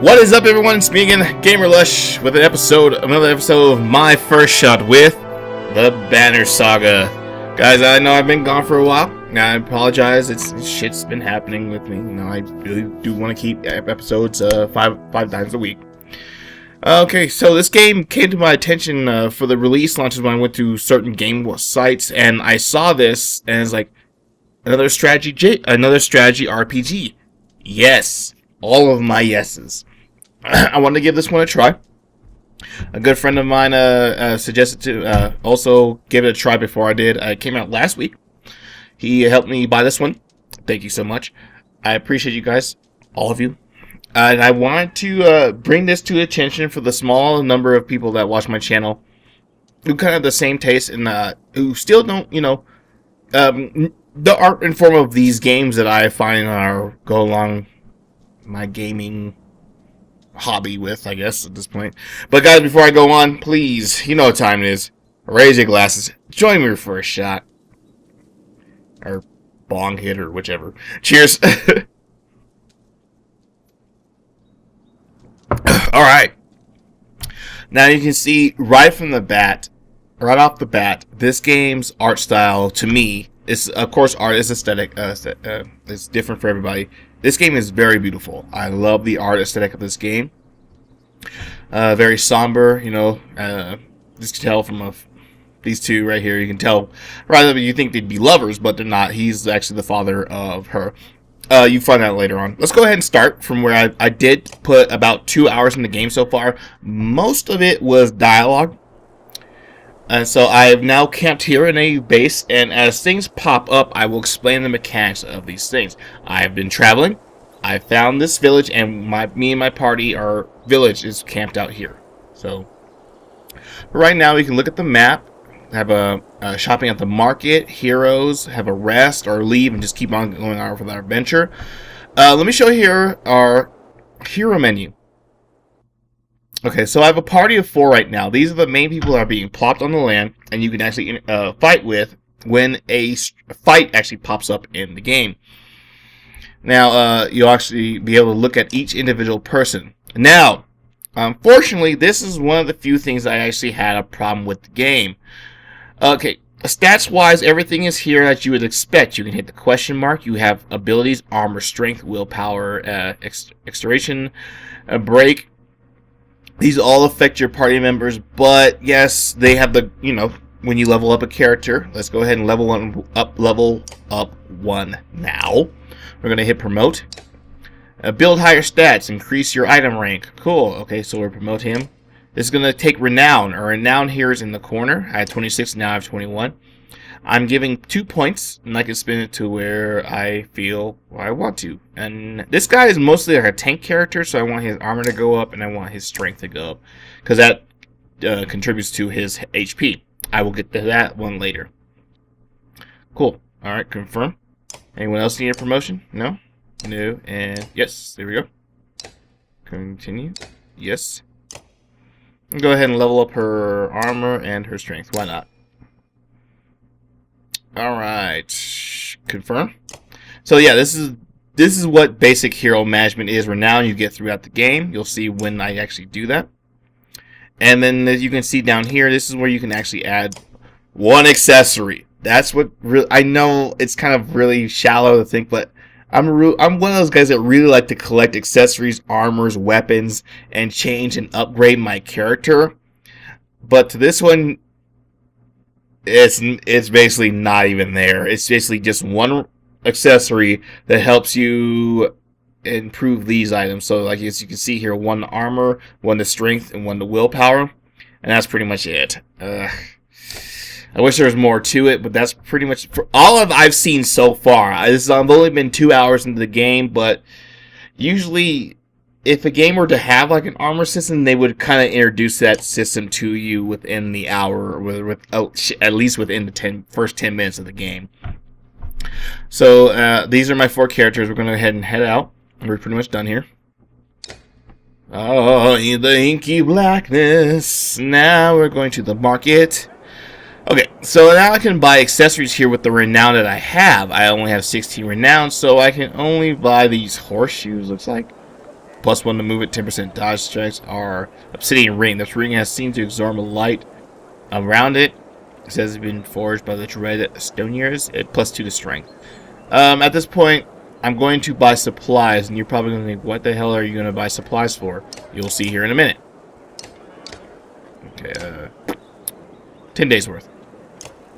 What is up, everyone? It's me again, Gamerlush, with another episode of my first shot with the Banner Saga. Guys, I know I've been gone for a while. I apologize. Shit's been happening with me. You know, I really do want to keep episodes five times a week. Okay, so this game came to my attention for the release launches when I went to certain game sites, and I saw this, and it's like another strategy RPG. Yes, all of my yeses. I wanted to give this one a try. A good friend of mine suggested to also give it a try before I did. It came out last week. He helped me buy this one. Thank you so much. I appreciate you guys, all of you. And I wanted to bring this to attention for the small number of people that watch my channel who kind of have the same taste and who still don't, you know, the art and form of these games that I find go along my gaming hobby with, I guess, at this point. But guys, before I go on, please, you know what time it is. Raise your glasses. Join me for a shot. Or bong hit, or whichever. Cheers. Alright. Now you can see right off the bat, this game's art style, to me, is, of course, art is aesthetic. It's different for everybody. This game is very beautiful. I love the art aesthetic of this game. Very somber, you know. Just can tell from these two right here. You can tell, rather you think they'd be lovers, but they're not. He's actually the father of her. You find out later on. Let's go ahead and start from where I did put about 2 hours in the game so far. Most of it was dialogue. And so I have now camped here in a base, and as things pop up, I will explain the mechanics of these things. I have been traveling. I found this village, and me and my party, our village is camped out here. So right now, we can look at the map, have a shopping at the market, heroes, have a rest or leave, and just keep on going on with our adventure. Let me show you here our hero menu. Okay, so I have a party of 4 right now. These are the main people that are being plopped on the land, and you can actually fight with when a fight actually pops up in the game. Now, you'll actually be able to look at each individual person. Now, unfortunately, this is one of the few things I actually had a problem with the game. Okay, stats-wise, everything is here that you would expect. You can hit the question mark. You have abilities, armor, strength, willpower, extermination, break. These all affect your party members, but yes, they have the, you know, when you level up a character. Let's go ahead and level up one now. We're going to hit promote. Build higher stats, increase your item rank. Cool. Okay, so we'll promote him. This is going to take renown. Our renown here is in the corner. I had 26, now I have 21. I'm giving 2 points, and I can spin it to where I feel I want to. And this guy is mostly like a tank character, so I want his armor to go up, and I want his strength to go up, because that contributes to his HP. I will get to that one later. Cool. Alright, confirm. Anyone else need a promotion? No? No, and yes, there we go. Continue. Yes. Go ahead and level up her armor and her strength. Why not? Alright, confirm. So yeah, this is what basic hero management is. Renown you get throughout the game. You'll see when I actually do that. And then as you can see down here, this is where you can actually add one accessory. That's what I know it's kind of really shallow to think, but I'm one of those guys that really like to collect accessories, armors, weapons, and change and upgrade my character. But to this one, it's basically not even there. It's basically just one accessory that helps you improve these items. So like as you can see here, 1 to armor, 1 to strength, and 1 to willpower. And that's pretty much it. I wish there was more to it, but that's pretty much for all I've seen so far. I've only been 2 hours into the game, but usually if a game were to have like an armor system, they would kind of introduce that system to you within the hour, or at least within the first 10 minutes of the game. So these are my 4 characters. We're going to go ahead and head out. We're pretty much done here. Oh, in the inky blackness. Now we're going to the market. Okay, so now I can buy accessories here with the renown that I have. I only have 16 renown, so I can only buy these horseshoes, looks like. +1 to move it, 10% dodge strikes are obsidian ring. This ring has seemed to absorb a light around it. It says it's been forged by the dread stoniers. It +2 to strength. At this point, I'm going to buy supplies, and you're probably going to think, what the hell are you going to buy supplies for? You'll see here in a minute. Okay, 10 days worth.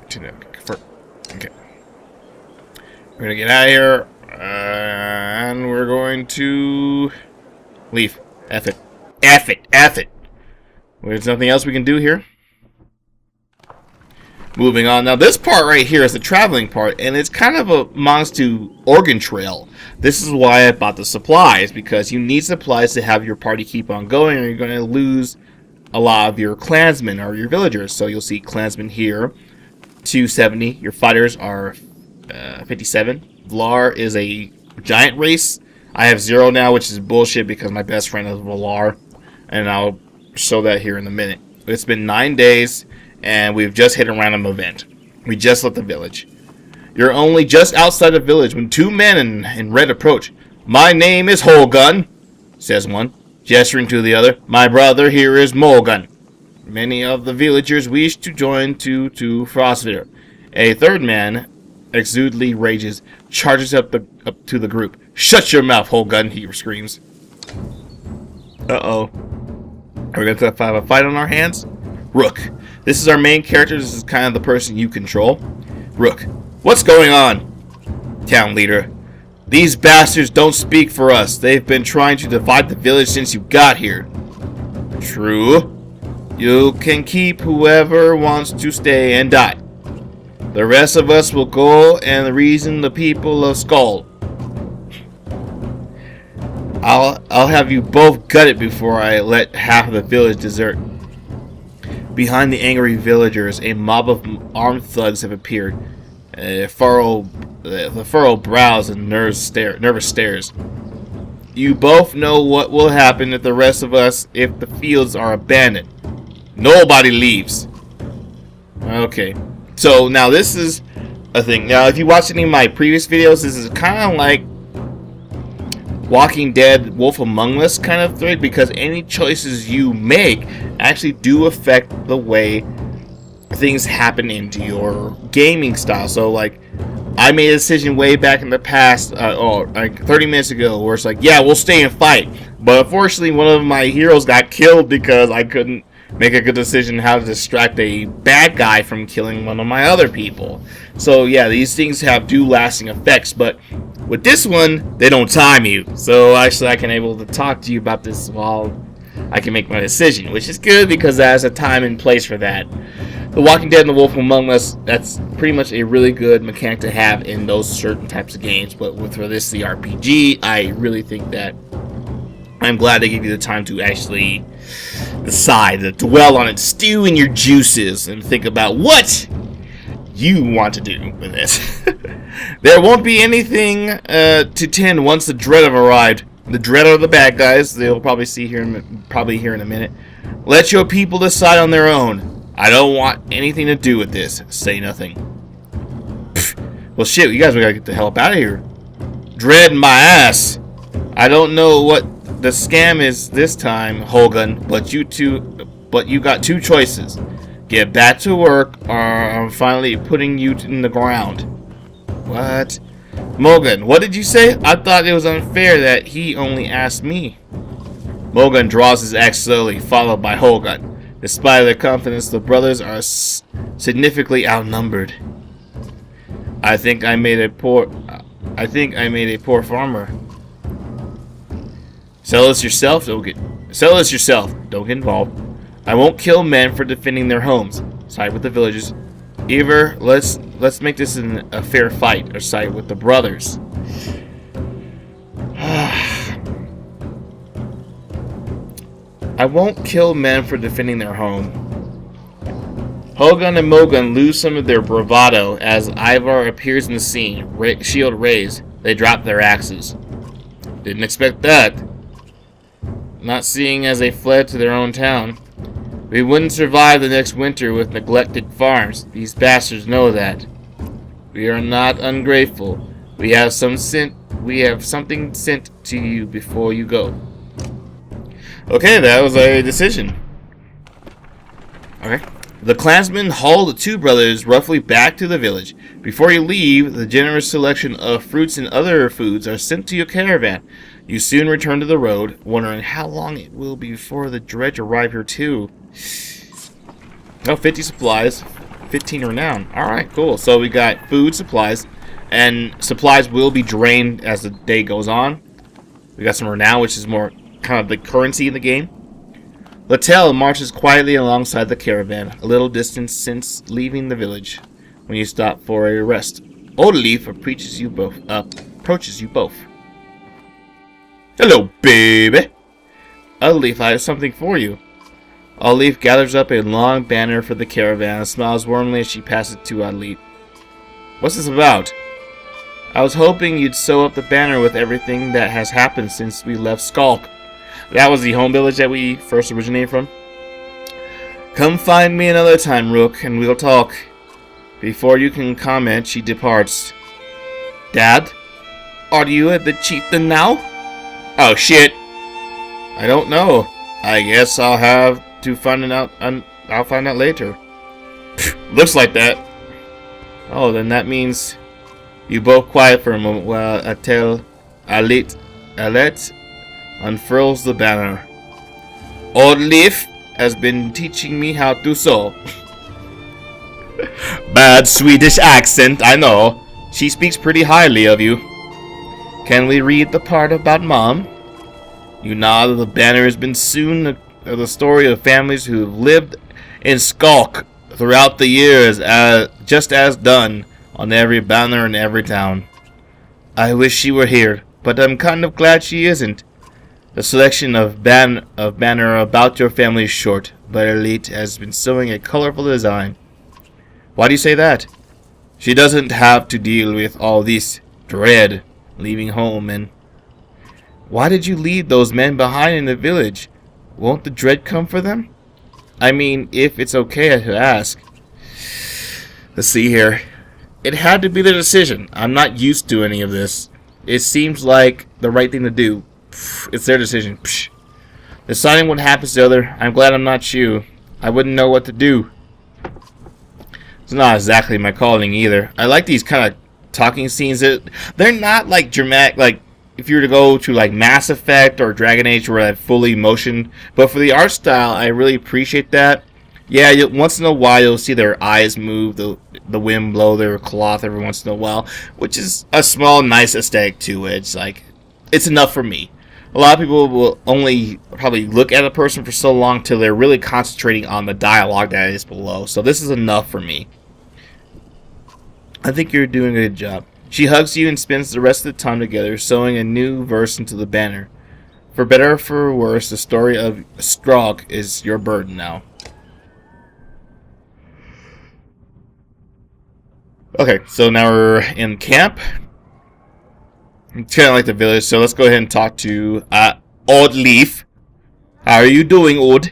Okay. We're going to get out of here, and we're going to leave. F it. F it. F it. There's nothing else we can do here. Moving on. Now, this part right here is the traveling part, and it's kind of amounts to Oregon Trail. This is why I bought the supplies, because you need supplies to have your party keep on going, or you're going to lose a lot of your clansmen or your villagers. So you'll see clansmen here, 270. Your fighters are 57. Vlar is a giant race. I have 0 now, which is bullshit because my best friend is Valar, and I'll show that here in a minute. It's been 9 days. And we've just hit a random event. We just left the village. You're only just outside the village when 2 men in red approach. "My name is Holgun," says one, gesturing to the other. "My brother here is Morgan. Many of the villagers wish to join to Frostvitter." A third man, exudely rages, charges up to the group. "Shut your mouth, Holgun," he screams. Uh-oh. Are we going to have a fight on our hands? Rook. This is our main character. This is kind of the person you control. Rook. "What's going on?" Town leader. "These bastards don't speak for us. They've been trying to divide the village since you got here." True. "You can keep whoever wants to stay and die. The rest of us will go and reason the people of Skull. I'll have you both gutted before I let half of the village desert." Behind the angry villagers, a mob of armed thugs have appeared. The furrowed brows and nervous stares. "You both know what will happen if the rest of us, if the fields are abandoned. Nobody leaves." Okay, so now this is a thing. Now, if you watch any of my previous videos, this is kind of like Walking Dead, Wolf Among Us kind of thing, because any choices you make actually do affect the way things happen into your gaming style. So, like, I made a decision way back in the past, like 30 minutes ago, where it's like, yeah, we'll stay and fight. But unfortunately, one of my heroes got killed because I couldn't make a good decision how to distract a bad guy from killing one of my other people. So, yeah, these things have lasting effects, but with this one, they don't time you. So actually I can able to talk to you about this while I can make my decision, which is good because there's a time and place for that. The Walking Dead and the Wolf Among Us, that's pretty much a really good mechanic to have in those certain types of games. But for this, the RPG, I really think that I'm glad they give you the time to actually decide, to dwell on it, stew in your juices, and think about what you want to do with this. There won't be anything to tend once the Dread have arrived. The Dread are the bad guys. They'll probably see here in a minute. Let your people decide on their own. I don't want anything to do with this. Say nothing. Pfft. Well, shit, you guys gotta get the hell up out of here. Dread my ass. I don't know what the scam is this time, Hogan, but you got 2 choices. Get back to work, or I'm finally putting you in the ground. What? Morgan, what did you say? I thought it was unfair that he only asked me. Morgan draws his axe slowly, followed by Hogan. Despite their confidence, the brothers are significantly outnumbered. I think I made a poor farmer. Sell us yourself. Don't get involved. I won't kill men for defending their homes. Side with the villagers. Either let's make this a fair fight, or side with the brothers. I won't kill men for defending their home. Hogan and Mogan lose some of their bravado as Ivar appears in the scene, shield raised. They drop their axes. Didn't expect that. Not seeing as they fled to their own town. We wouldn't survive the next winter with neglected farms. These bastards know that. We are not ungrateful. We have something sent to you before you go. Okay, that was a decision. Okay. The clansmen haul the two brothers roughly back to the village. Before you leave, the generous selection of fruits and other foods are sent to your caravan. You soon return to the road, wondering how long it will be before the dredge arrive here too. Oh, 50 supplies, 15 renown. Alright, cool. So we got food, supplies, and supplies will be drained as the day goes on. We got some renown, which is more kind of the currency in the game. Littell marches quietly alongside the caravan, a little distance since leaving the village, when you stop for a rest. Old Leaf approaches you both. Hello, baby. Old Leaf, I have something for you. Old Leaf gathers up a long banner for the caravan and smiles warmly as she passes it to Old Leaf. What's this about? I was hoping you'd sew up the banner with everything that has happened since we left Skulk. That was the home village that we first originated from. Come find me another time, Rook, and we'll talk. Before you can comment, she departs. Dad? Are you at the chieftain now? Oh, shit. I don't know. I guess I'll have to find out. I'll find out later. Looks like that. Oh, then that means you both quiet for a moment while I tell Alet unfurls the banner. Old Leaf has been teaching me how to sew. Bad Swedish accent, I know. She speaks pretty highly of you. Can we read the part about Mom? You nod. The banner has been soon the story of families who have lived in Skulk throughout the years, just as done on every banner in every town. I wish she were here, but I'm kind of glad she isn't. The selection of banner about your family is short, but Elite has been sewing a colorful design. Why do you say that? She doesn't have to deal with all this dread leaving home, and why did you leave those men behind in the village? Won't the dread come for them? I mean, if it's okay to ask. Let's see here. It had to be their decision. I'm not used to any of this. It seems like the right thing to do. It's their decision. Deciding what happens to the other. I'm glad I'm not you. I wouldn't know what to do. It's not exactly my calling either. I like these kind of talking scenes. They're not like dramatic, like if you were to go to like Mass Effect or Dragon Age where I fully motion. But for the art style, I really appreciate that. Yeah, once in a while you'll see their eyes move, the wind blow their cloth every once in a while, which is a small, nice aesthetic to it. It's like, it's enough for me. A lot of people will only probably look at a person for so long till they're really concentrating on the dialogue that is below. So this is enough for me. I think you're doing a good job. She hugs you and spends the rest of the time together, sewing a new verse into the banner. For better or for worse, the story of Strog is your burden now. Okay, so now we're in camp. It's kind of like the village, so let's go ahead and talk to Old Leaf. How are you doing, Old?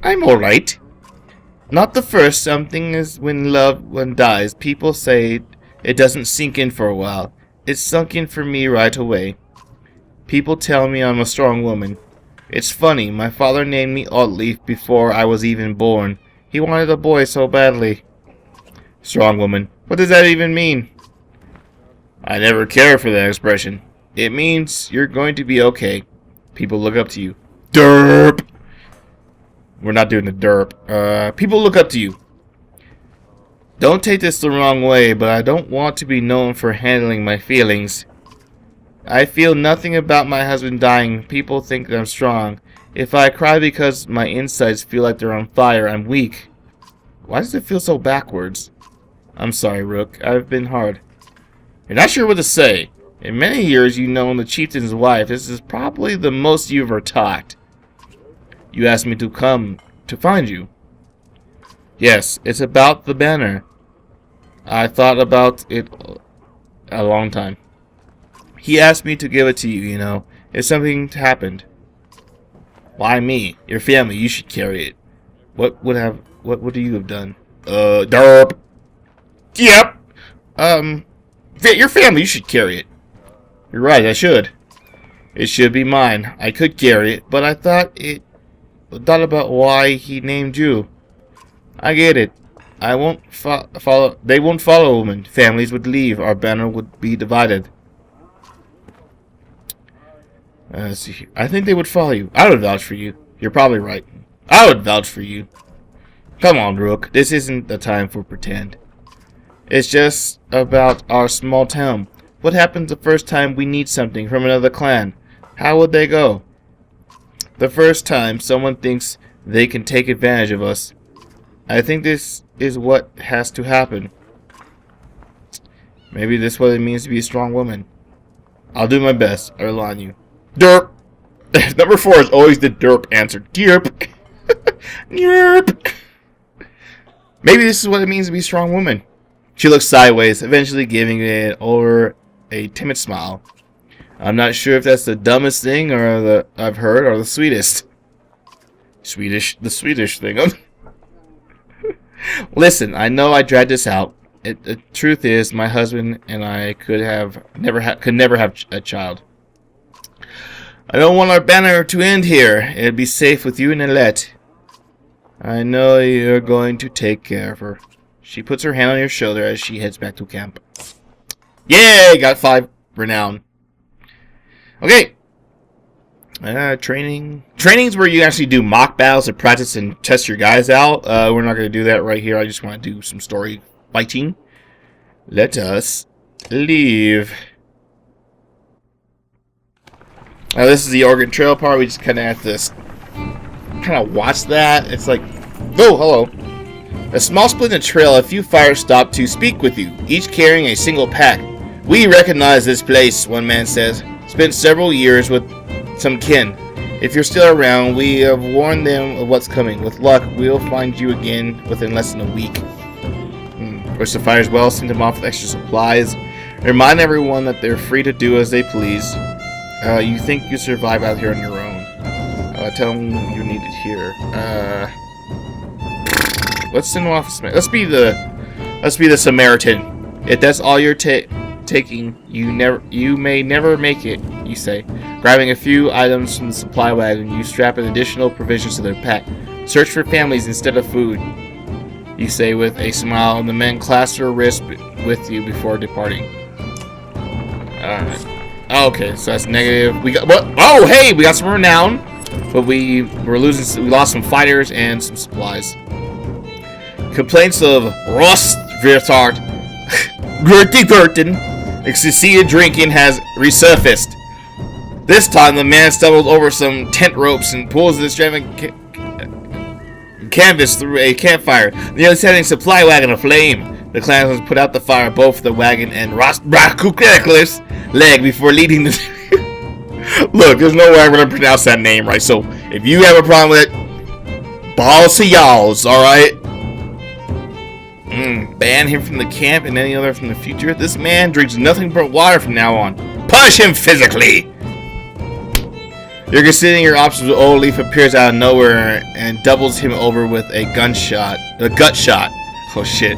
I'm alright. Not the first. Something is when loved one dies. People say it doesn't sink in for a while. It sunk in for me right away. People tell me I'm a strong woman. It's funny, my father named me Old Leaf before I was even born. He wanted a boy so badly. Strong woman. What does that even mean? I never cared for that expression. It means you're going to be okay. People look up to you. Derp! We're not doing the derp. People look up to you. Don't take this the wrong way, but I don't want to be known for handling my feelings. I feel nothing about my husband dying. People think that I'm strong. If I cry because my insides feel like they're on fire, I'm weak. Why does it feel so backwards? I'm sorry, Rook. I've been hard. You're not sure what to say. In many years you've known the chieftain's wife. This is probably the most you've ever talked. You asked me to come to find you. Yes, it's about the banner. I thought about it a long time. He asked me to give it to you, you know. If something happened. Why me? Your family, you should carry it. What would you have done? Derp. Yep. Your family, you should carry it. You're right, I should. It should be mine. I could carry it, but I thought about why he named you. I get it. I won't follow. They won't follow a woman. Families would leave. Our banner would be divided. Let's see here. I think they would follow you. I would vouch for you. You're probably right. I would vouch for you. Come on, Rook. This isn't the time for pretend. It's just about our small town. What happens the first time we need something from another clan? How would they go? The first time someone thinks they can take advantage of us. I think this is what has to happen. Maybe this is what it means to be a strong woman. I'll do my best. I rely on you. Derp! Number 4 is always the derp answer. Derp! Derp! Maybe this is what it means to be a strong woman. She looks sideways, eventually giving it over a timid smile. I'm not sure if that's the dumbest thing or I've heard or the sweetest. The Swedish thing. Listen, I know I dragged this out. The truth is, my husband and I could never have a child. I don't want our banner to end here. It'd be safe with you and Alette. I know you're going to take care of her. She puts her hand on your shoulder as she heads back to camp. Yay! Got 5 renown. Okay. Training. Training's where you actually do mock battles to practice and test your guys out. We're not going to do that right here. I just want to do some story fighting. Let us leave. Now this is the Oregon Trail part. We just kind of have to kind of watch that. It's like, oh, hello. A small split in the trail, a few fires stop to speak with you, each carrying a single pack. We recognize this place, one man says. Spent several years with some kin. If you're still around, we have warned them of what's coming. With luck, we'll find you again within less than a week. Push the fires well, send them off with extra supplies. Remind everyone that they're free to do as they please. You think you survive out here on your own. Tell them you need it here. Let's send them off. Let's be the Samaritan. If that's all you're taking, you may never make it. You say, grabbing a few items from the supply wagon. You strap an additional provisions to their pack. Search for families instead of food. You say with a smile, and the men clasp their wrists with you before departing. Alright. Okay, so that's negative. We got what? Oh, hey, we got some renown, but we lost some fighters and some supplies. Complaints of Rost Virtart Gertie Burton succeeded drinking has resurfaced. This time the man stumbled over some tent ropes and pulls the stranded canvas through a campfire, nearly setting supply wagon aflame. The clansmen put out the fire both the wagon and Rost Brakukleklis leg before leading the Look, there's no way I'm gonna pronounce that name right, so if you have a problem with it, balls to y'alls, alright? Ban him from the camp and any other from the future. This man drinks nothing but water from now on. Punish him physically! You're considering your options when Old Leaf appears out of nowhere and doubles him over with a gut shot. Oh shit.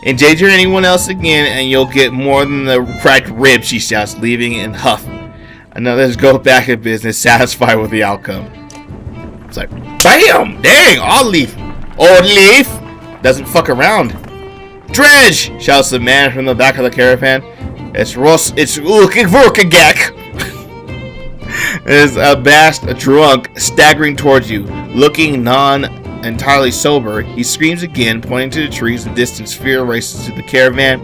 Endanger anyone else again and you'll get more than the cracked rib, she shouts, leaving in huff. Another's go back in business, satisfied with the outcome. It's like, BAM! Dang, Old Leaf! Old Leaf! Doesn't fuck around. Dredge! Shouts the man from the back of the caravan. It's Vorkagak! Is abashed, drunk, staggering towards you, looking non-entirely sober. He screams again, pointing to the trees in the distance. Fear races to the caravan.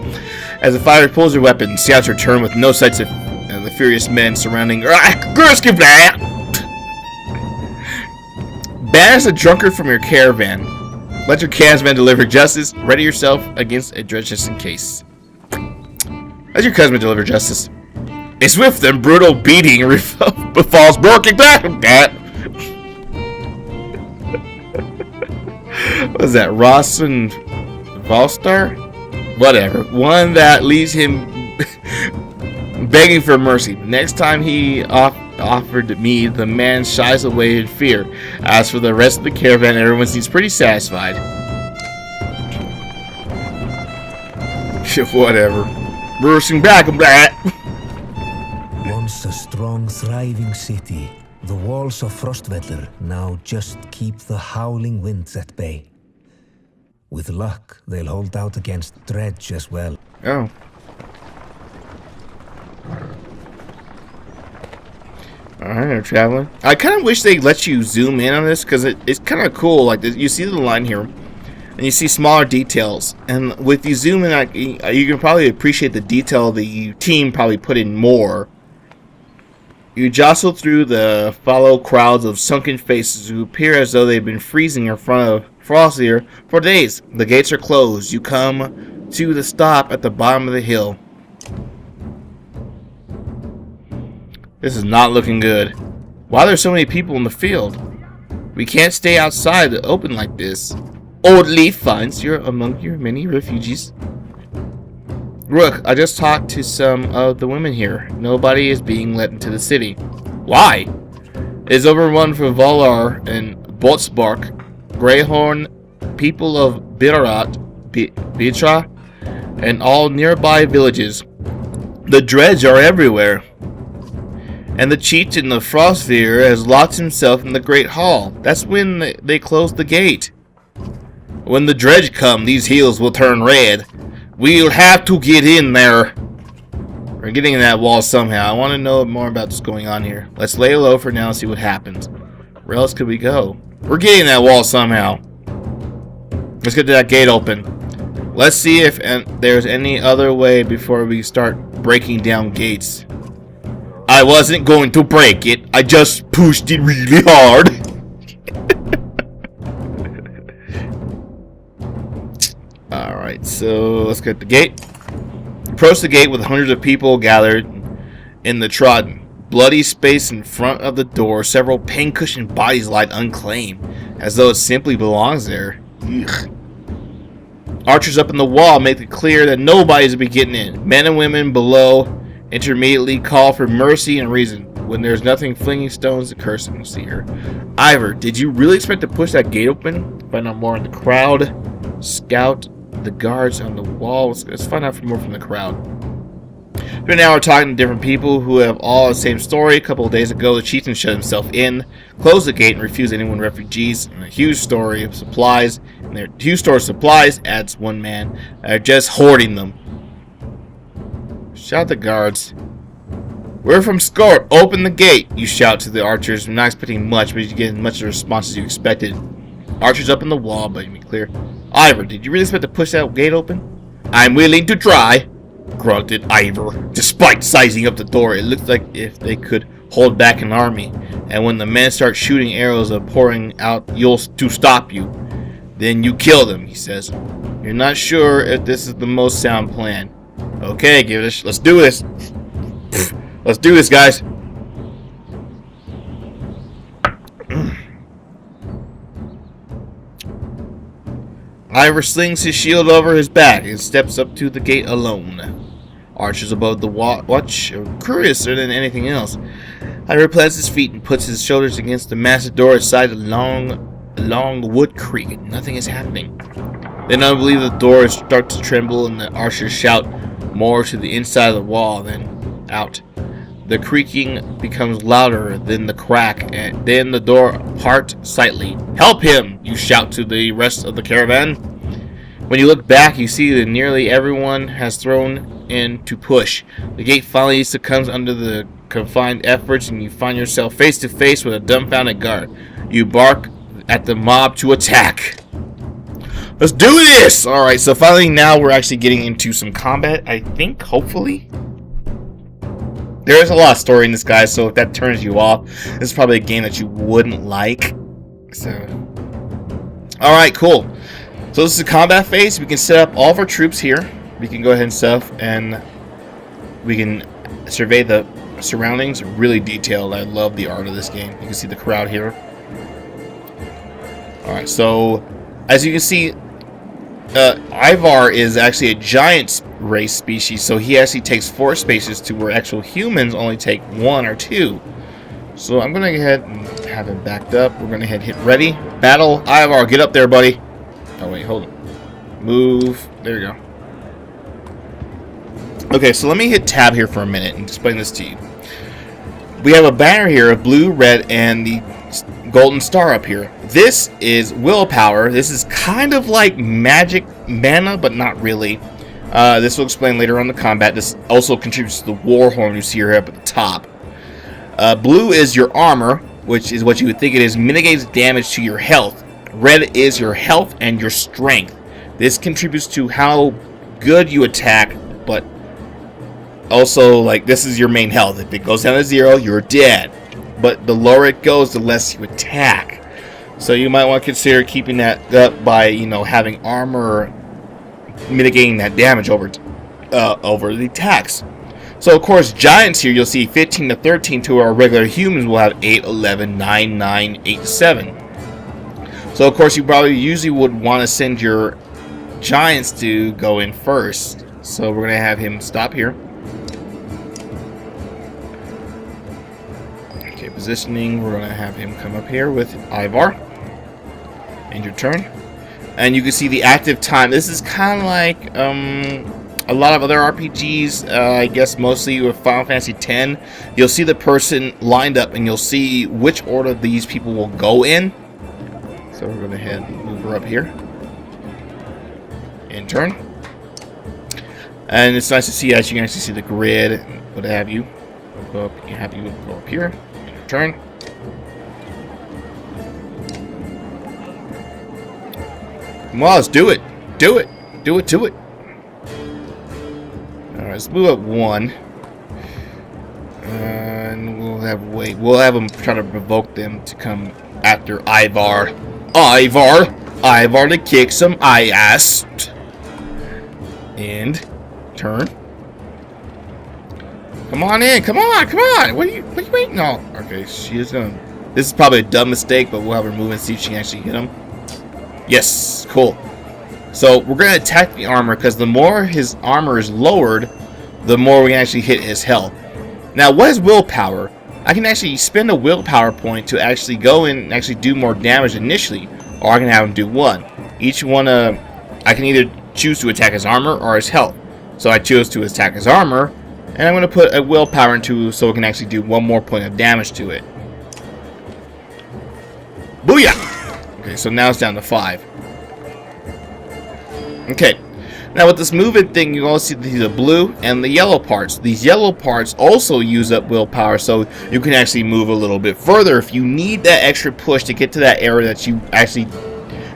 As the fighter pulls their weapon, scouts return with no sights of the furious men surrounding. Banish the drunkard from your caravan. Let your clansmen deliver justice. Ready yourself against a dredge just in case. Let your clansmen deliver justice. A swift and brutal beating befalls Broken Back. What is that? Ross and Volstar? Whatever. One that leaves him begging for mercy. Next time he offered me, the man shies away in fear. As for the rest of the caravan, everyone seems pretty satisfied. Whatever. Broken Back. Once a strong, thriving city, the walls of Frostvellir now just keep the howling winds at bay. With luck, they'll hold out against Dredge as well. Oh. Alright, they're traveling. I kind of wish they'd let you zoom in on this, because it's kind of cool. Like, you see the line here, and you see smaller details. And with you zoom in, you can probably appreciate the detail the team probably put in more. You jostle through the follow crowds of sunken faces who appear as though they've been freezing in front of Frosthere for days. The gates are closed. You come to the stop at the bottom of the hill. This is not looking good. Why are there so many people in the field? We can't stay outside the open like this. Old Leaf finds you're among your many refugees. Rook, I just talked to some of the women here. Nobody is being let into the city. Why? It's overrun for Volar and Boltzbark, Greyhorn, people of Bidarat, Bitra, and all nearby villages. The Dredge are everywhere. And the chieftain of Frostsphere has locked himself in the Great Hall. That's when they closed the gate. When the Dredge come, these hills will turn red. We'll have to get in there. We're getting in that wall somehow. I want to know more about what's going on here. Let's lay low for now and see what happens. Where else could we go? We're getting in that wall somehow. Let's get that gate open. Let's see if there's any other way before we start breaking down gates. I wasn't going to break it. I just pushed it really hard. Alright, so let's get the gate. Approach the gate with hundreds of people gathered in the trodden, bloody space in front of the door. Several pain-cushioned bodies lie unclaimed, as though it simply belongs there. Ugh. Archers up in the wall make it clear that nobody's to be getting in. Men and women below intermediately call for mercy and reason. When there's nothing, flinging stones and cursing. We'll see here. Ivor, did you really expect to push that gate open? Find out more in the crowd. Scout the guards on the wall. Let's find out more from the crowd. Right now we're talking to different people who have all the same story. A couple of days ago, the chieftain shut himself in, closed the gate, and refused anyone refugees. And a huge story of supplies. And their huge store of supplies, adds one man, are just hoarding them. Shout the guards. We're from Skort. Open the gate, you shout to the archers. You're not expecting much, but you get as much of a response as you expected. Archers up in the wall, but you be clear. Ivor, did you really expect to push that gate open? I'm willing to try, grunted Ivor. Despite sizing up the door, it looked like if they could hold back an army. And when the men start shooting arrows of pouring out to stop you, then you kill them, he says. You're not sure if this is the most sound plan. Okay, give it let's do this. Let's do this, guys. Ivor slings his shield over his back and steps up to the gate alone. Archers above the watch are curiouser than anything else. Ivor plants his feet and puts his shoulders against the massive door inside a long wood creak. Nothing is happening. Then unbelievably the door starts to tremble and the archers shout more to the inside of the wall than out. The creaking becomes louder than the crack, and then the door parts slightly. Help him! You shout to the rest of the caravan. When you look back, you see that nearly everyone has thrown in to push. The gate finally succumbs under the confined efforts, and you find yourself face to face with a dumbfounded guard. You bark at the mob to attack. Let's do this! Alright, so finally now we're actually getting into some combat, I think, hopefully. There is a lot of story in this, guys, so if that turns you off, this is probably a game that you wouldn't like. So, alright, cool. So this is the combat phase. We can set up all of our troops here. We can go ahead and stuff, and we can survey the surroundings. Really detailed. I love the art of this game. You can see the crowd here. Alright, so as you can see, Ivar is actually a giant race species, so he actually takes 4 spaces to where actual humans only take 1 or 2. So I'm going to go ahead and have him backed up. We're going to hit ready. Battle. Ivar, get up there, buddy. Oh, wait, hold on. Move. There you go. Okay, so let me hit tab here for a minute and explain this to you. we have a banner here of blue, red, and the golden star up here. This is willpower. This is kind of like magic mana, but not really. This will explain later on the combat. This also contributes to the war horn you see here up at the top. Blue is your armor, which is what you would think it is. Mitigates damage to your health. Red is your health and your strength. This contributes to how good you attack, but also, like, this is your main health. If it goes down to 0, you're dead. But the lower it goes, the less you attack. So you might want to consider keeping that up by, you know, having armor mitigating that damage over the attacks. So of course, giants here, you'll see 15 to 13 to our regular humans will have 8, 11, 9, 9, 8, 7. So of course, you probably usually would want to send your giants to go in first. So we're going to have him stop here. Okay, positioning, we're going to have him come up here with Ivar. End your turn. And you can see the active time. This is kind of like a lot of other RPGs, I guess mostly with Final Fantasy X. You'll see the person lined up and you'll see which order these people will go in. So we're going to head and move her up here. In turn. And it's nice to see as you can actually see the grid, what have you. Go up, you have you go up here. In your turn. Come on, let's do it. Do it. Do it. Do it. Alright, let's move up 1. And we'll have them try to provoke them to come after Ivar. Ivar to kick some ass. And turn. Come on in. Come on. What are you waiting on? Okay, she is gonna. This is probably a dumb mistake, but we'll have her move and see if she can actually hit him. Yes, cool. So we're going to attack the armor because the more his armor is lowered, the more we can actually hit his health. Now, what is willpower? I can actually spend a willpower point to actually go in and actually do more damage initially, or I can have him do 1. Each one, I can either choose to attack his armor or his health. So I chose to attack his armor, and I'm going to put a willpower into so it can actually do 1 more point of damage to it. Booyah! Okay, so now it's down to 5. Okay, now with this movement thing, you also see the blue and the yellow parts. These yellow parts also use up willpower, so you can actually move a little bit further if you need that extra push to get to that area that you actually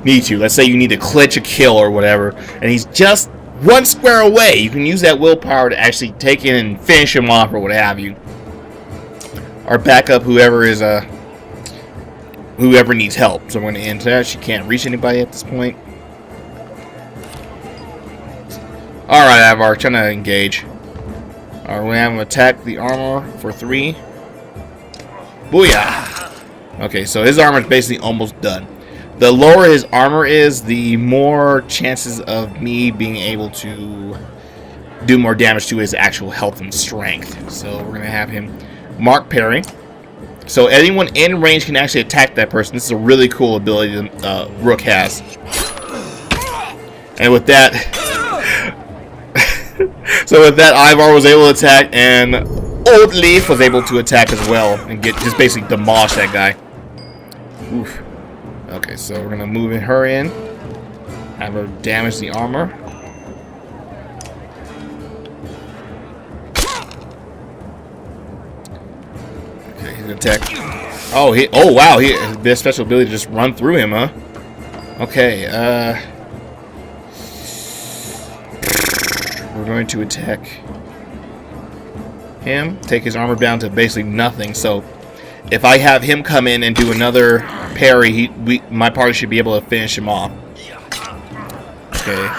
need to. Let's say you need to clinch a kill or whatever, and he's just 1 square away. You can use that willpower to actually take in and finish him off or what have you. Or back up whoever needs help. So we're going to end that. She can't reach anybody at this point. Alright, Ivar, trying to engage. Alright, we're going to have him attack the armor for 3. Booyah! Okay, so his armor is basically almost done. The lower his armor is, the more chances of me being able to do more damage to his actual health and strength. So we're going to have him mark parry. So anyone in range can actually attack that person. This is a really cool ability that Rook has. And with that, so with that, Ivar was able to attack, and Old Leaf was able to attack as well and just basically demolish that guy. Oof. Okay, so we're gonna move her in, have her damage the armor. Okay, he's gonna attack. Oh, wow! His best special ability to just run through him, huh? Okay, we're going to attack him, take his armor down to basically nothing. So if I have him come in and do another parry, my party should be able to finish him off. Okay,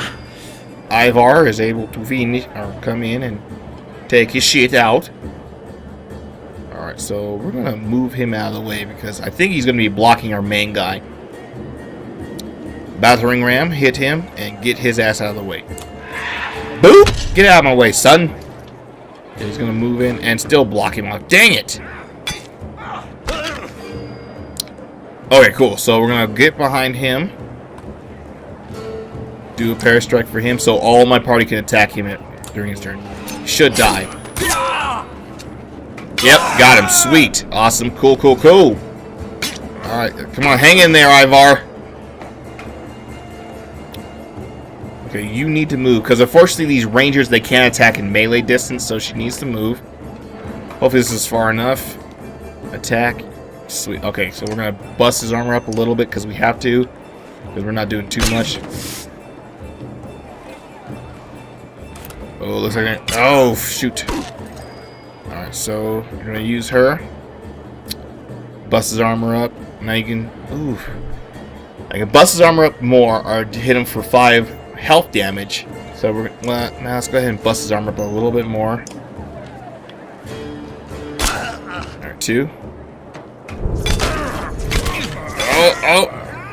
Ivar is able to finish or come in and take his shit out. Alright, so we're gonna move him out of the way because I think he's gonna be blocking our main guy. Battering ram, hit him and get his ass out of the way. Boop! Get out of my way, son. He's gonna move in and still block him off. Dang it! Okay, cool. So we're gonna get behind him, do a parry strike for him, so all my party can attack him during his turn. Should die. Yep, got him. Sweet. Awesome. Cool, cool, cool. Alright, come on, hang in there, Ivar. Okay, you need to move, because unfortunately these rangers, they can't attack in melee distance, so she needs to move. Hopefully this is far enough. Attack. Sweet. Okay, so we're going to bust his armor up a little bit, because we have to, because we're not doing too much. Oh, looks like it. Oh, shoot. Alright, so you're going to use her. Bust his armor up. Now you can... Ooh. I can bust his armor up more, or hit him for 5 health damage. So we're... Well, now let's go ahead and bust his armor up a little bit more. Alright, 2.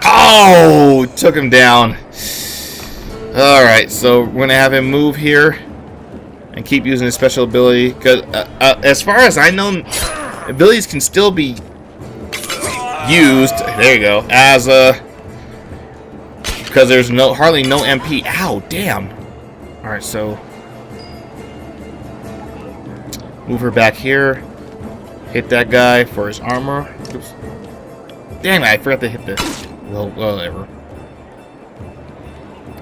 Oh! Took him down. Alright, so we're going to have him move here. And keep using his special ability. Because as far as I know, abilities can still be used. There you go. As because there's hardly no MP. Ow, damn. All right, so move her back here. Hit that guy for his armor. Oops. Dang it! I forgot to hit the. Well, whatever.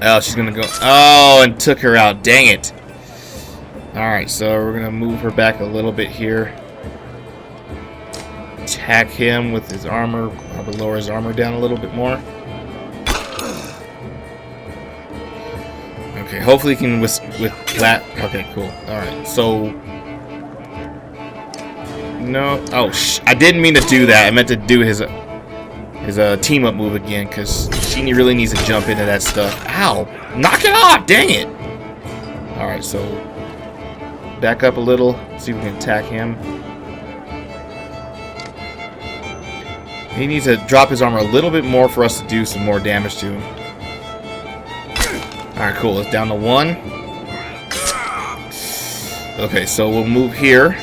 Oh, she's gonna go. Oh, and took her out. Dang it. Alright, so we're going to move her back a little bit here. Attack him with his armor. Probably lower his armor down a little bit more. Okay, hopefully he can with that. Okay, cool. Alright, so... No. Oh, I didn't mean to do that. I meant to do his team-up move again, because she really needs to jump into that stuff. Ow! Knock it off! Dang it! Alright, so... Back up a little, see if we can attack him. He needs to drop his armor a little bit more for us to do some more damage to him. Alright, cool. It's down to 1. Okay, so we'll move here.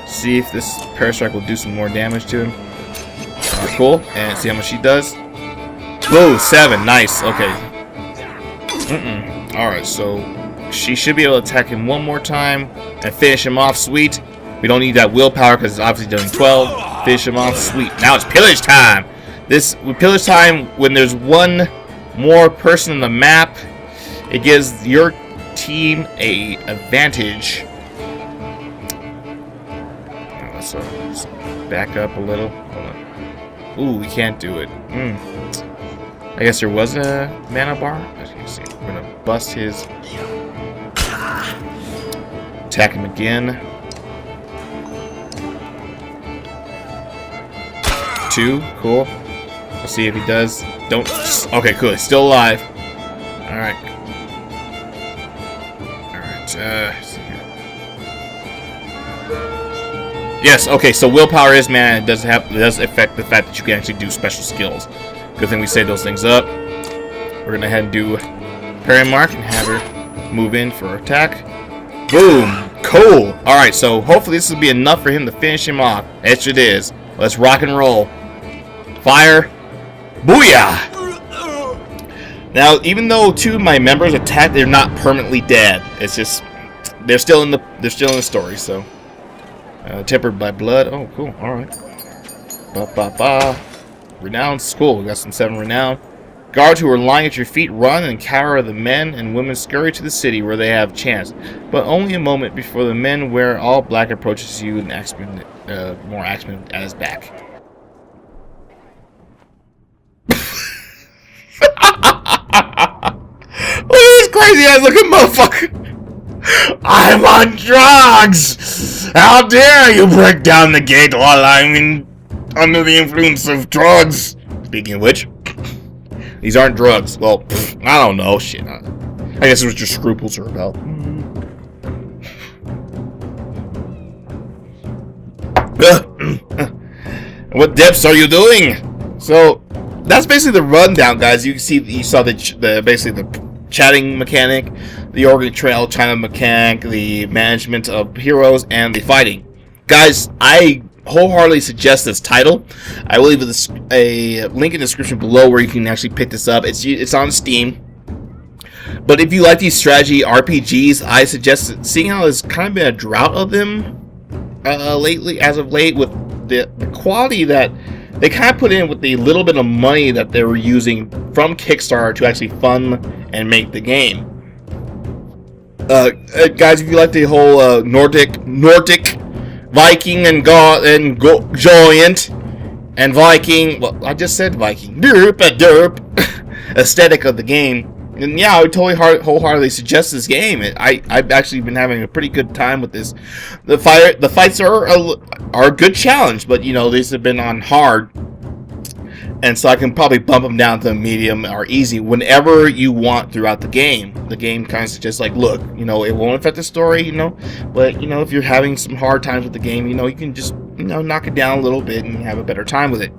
See if this Parastrike will do some more damage to him. Alright, cool. And see how much she does. Whoa, 7. Nice. Okay. Alright, so... She should be able to attack him one more time and finish him off. Sweet. We don't need that willpower because it's obviously doing 12. Finish him off. Sweet. Now it's pillage time. With pillage time, when there's one more person on the map, it gives your team a advantage. Let's back up a little. Hold on. Ooh, we can't do it. I guess there was a mana bar. As you can see, we're gonna bust his. Attack him again. 2, cool. We'll see if he does. Don't. Okay, cool. He's still alive. All right. All right. Yes. Okay. So willpower is mana. It does affect the fact that you can actually do special skills. Good thing we saved those things up. We're gonna head and do parry mark and have her move in for attack. Boom! Cool! Alright, so hopefully this will be enough for him to finish him off. Yes, it is. Let's rock and roll. Fire. Booyah! Now, even though 2 of my members attacked, they're not permanently dead. It's just they're still in the story, so tempered by blood. Oh, cool. Alright. Renown. Cool. We got some 7 renown. Guards who are lying at your feet run and cower the men and women scurry to the city where they have chance, but only a moment before the men wear all black approaches you and more axeman at his back. Look at this crazy ass looking motherfucker! I'm on drugs! How dare you break down the gate while I'm under the influence of drugs? Speaking of which, these aren't drugs. Well, I don't know. Shit. I guess it was just scruples are about. What depths are you doing? So that's basically the rundown, guys. You saw basically the chatting mechanic, the Oregon Trail China mechanic, the management of heroes, and the fighting. Guys, I wholeheartedly suggest this title. I will leave a link in the description below where you can actually pick this up. It's on Steam. But if you like these strategy RPGs, I suggest seeing how there's kind of been a drought of them lately, as of late, with the quality that they kind of put in with the little bit of money that they were using from Kickstarter to actually fund and make the game. Guys, if you like the whole Nordic Viking and giant and Viking, well, I just said Viking, derp aesthetic of the game, and yeah, I would totally wholeheartedly suggest this game. I've actually been having a pretty good time with this. The fights are a good challenge, but you know, these have been on hard, and so I can probably bump them down to medium or easy whenever you want throughout the game. The game kind of suggests, like, look, you know, it won't affect the story, you know, but you know, if you're having some hard times with the game, you know, you can just, you know, knock it down a little bit and have a better time with it.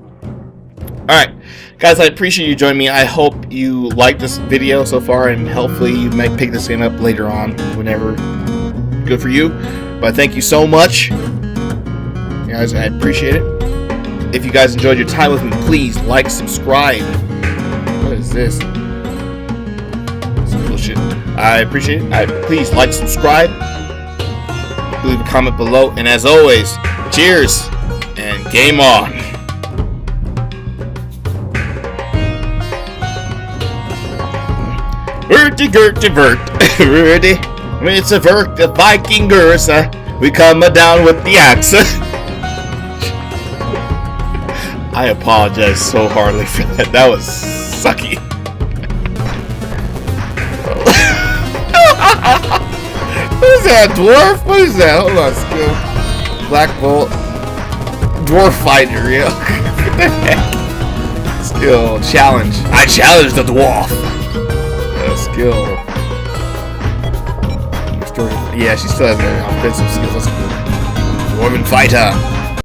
Alright, guys, I appreciate you joining me. I hope you liked this video so far, and hopefully you might pick this game up later on, whenever. Good for you. But thank you so much. Guys, I appreciate it. If you guys enjoyed your time with me, please like, subscribe. What is this? This is bullshit. I appreciate it. Please like, subscribe. Leave a comment below. And as always, cheers and game on. Verti-gurti-vert. It's a vert, the Vikingers. We come down with the axe. I apologize so hardly for that. That was sucky. What is that, dwarf? What is that? Hold on, skill. Black Bolt. Dwarf fighter, yeah. What the heck? Skill. Challenge. I challenge the dwarf. Skill. Yeah, she still has her offensive skills. That's cool. Dwarven fighter.